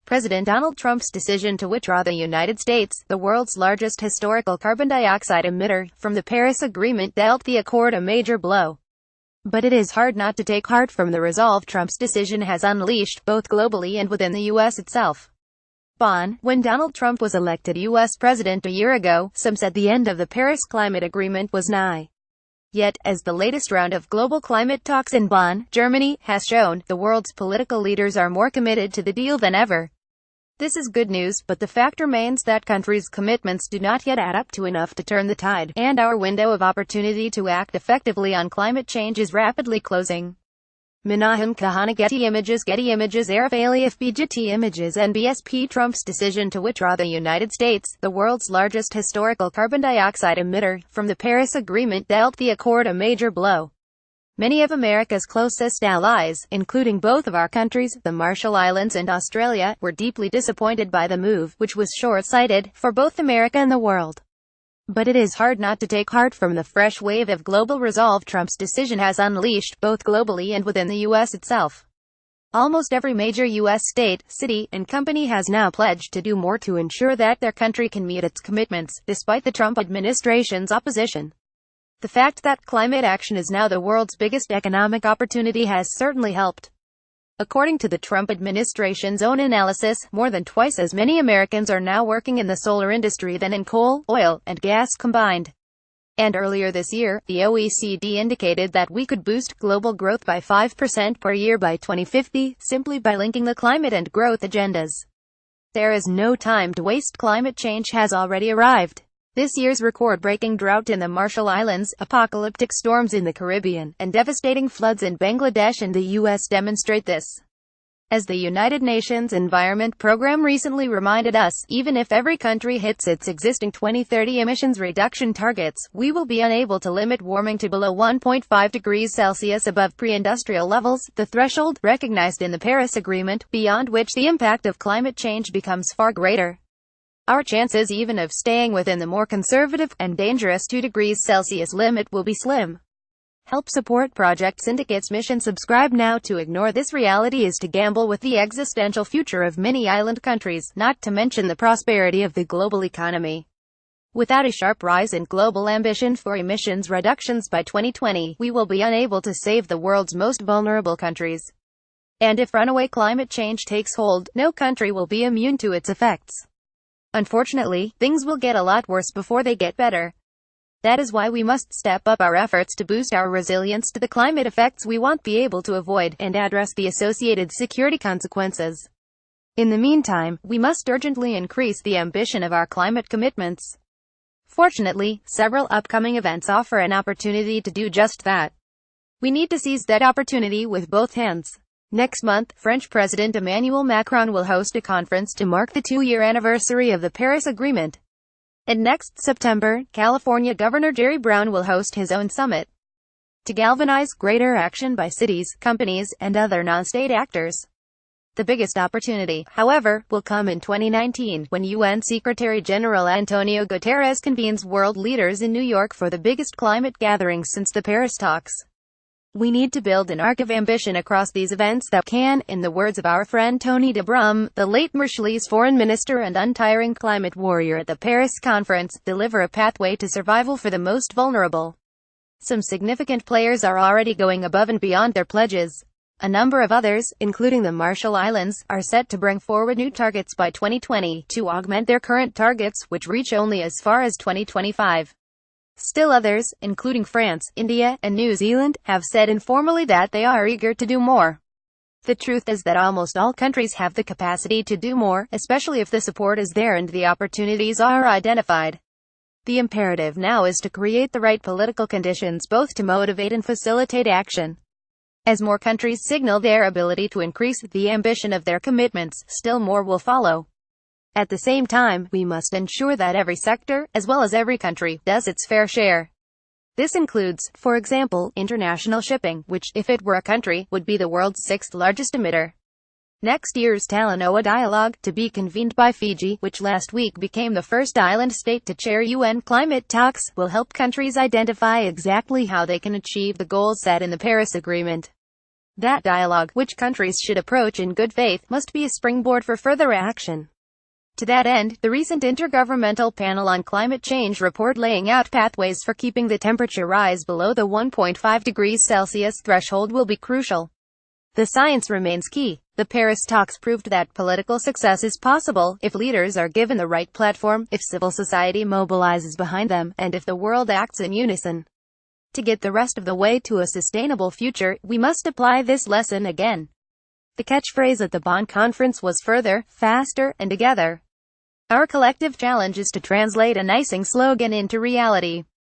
President Donald Trump's decision to withdraw the United States, the world's largest historical carbon dioxide emitter, from the Paris Agreement dealt the accord a major blow. But it is hard not to take heart from the resolve Trump's decision has unleashed, both globally and within the U.S. itself. Bonn. When Donald Trump was elected U.S. president a year ago, some said the end of the Paris Climate Agreement was nigh. Yet, as the latest round of global climate talks in Bonn, Germany, has shown, the world's political leaders are more committed to the deal than ever. This is good news, but the fact remains that countries' commitments do not yet add up to enough to turn the tide, and our window of opportunity to act effectively on climate change is rapidly closing. Menahem Kahana Getty Images Arif Aliyef BGT Images NBSP Trump's decision to withdraw the United States, the world's largest historical carbon dioxide emitter, from the Paris Agreement dealt the accord a major blow. Many of America's closest allies, including both of our countries, the Marshall Islands and Australia, were deeply disappointed by the move, which was short-sighted, for both America and the world. But it is hard not to take heart from the fresh wave of global resolve Trump's decision has unleashed, both globally and within the U.S. itself. Almost every major U.S. state, city, and company has now pledged to do more to ensure that their country can meet its commitments, despite the Trump administration's opposition. The fact that climate action is now the world's biggest economic opportunity has certainly helped. According to the Trump administration's own analysis, more than twice as many Americans are now working in the solar industry than in coal, oil, and gas combined. And earlier this year, the OECD indicated that we could boost global growth by 5% per year by 2050, simply by linking the climate and growth agendas. There is no time to waste. Climate change has already arrived. This year's record-breaking drought in the Marshall Islands, apocalyptic storms in the Caribbean, and devastating floods in Bangladesh and the U.S. demonstrate this. As the United Nations Environment Program recently reminded us, even if every country hits its existing 2030 emissions reduction targets, we will be unable to limit warming to below 1.5 degrees Celsius above pre-industrial levels, the threshold recognized in the Paris Agreement, beyond which the impact of climate change becomes far greater. Our chances even of staying within the more conservative and dangerous 2 degrees Celsius limit will be slim. Help support Project Syndicate's mission. Subscribe now. To ignore this reality is to gamble with the existential future of many island countries, not to mention the prosperity of the global economy. Without a sharp rise in global ambition for emissions reductions by 2020, we will be unable to save the world's most vulnerable countries. And if runaway climate change takes hold, no country will be immune to its effects. Unfortunately, things will get a lot worse before they get better. That is why we must step up our efforts to boost our resilience to the climate effects we won't be able to avoid, and address the associated security consequences. In the meantime, we must urgently increase the ambition of our climate commitments. Fortunately, several upcoming events offer an opportunity to do just that. We need to seize that opportunity with both hands. Next month, French President Emmanuel Macron will host a conference to mark the 2-year anniversary of the Paris Agreement. And next September, California Governor Jerry Brown will host his own summit to galvanize greater action by cities, companies, and other non-state actors. The biggest opportunity, however, will come in 2019, when UN Secretary-General Antonio Guterres convenes world leaders in New York for the biggest climate gathering since the Paris talks. We need to build an arc of ambition across these events that can, in the words of our friend Tony de Brum, the late Marshallese foreign minister and untiring climate warrior at the Paris conference, deliver a pathway to survival for the most vulnerable. Some significant players are already going above and beyond their pledges. A number of others, including the Marshall Islands, are set to bring forward new targets by 2020, to augment their current targets, which reach only as far as 2025. Still others, including France, India, and New Zealand, have said informally that they are eager to do more. The truth is that almost all countries have the capacity to do more, especially if the support is there and the opportunities are identified. The imperative now is to create the right political conditions both to motivate and facilitate action. As more countries signal their ability to increase the ambition of their commitments, still more will follow. At the same time, we must ensure that every sector, as well as every country, does its fair share. This includes, for example, international shipping, which, if it were a country, would be the world's 6th largest emitter. Next year's Talanoa Dialogue, to be convened by Fiji, which last week became the first island state to chair UN climate talks, will help countries identify exactly how they can achieve the goals set in the Paris Agreement. That dialogue, which countries should approach in good faith, must be a springboard for further action. To that end, the recent Intergovernmental Panel on Climate Change report laying out pathways for keeping the temperature rise below the 1.5 degrees Celsius threshold will be crucial. The science remains key. The Paris talks proved that political success is possible if leaders are given the right platform, if civil society mobilizes behind them, and if the world acts in unison. To get the rest of the way to a sustainable future, we must apply this lesson again. The catchphrase at the Bonn conference was further, faster, and together. Our collective challenge is to translate a nicing slogan into reality.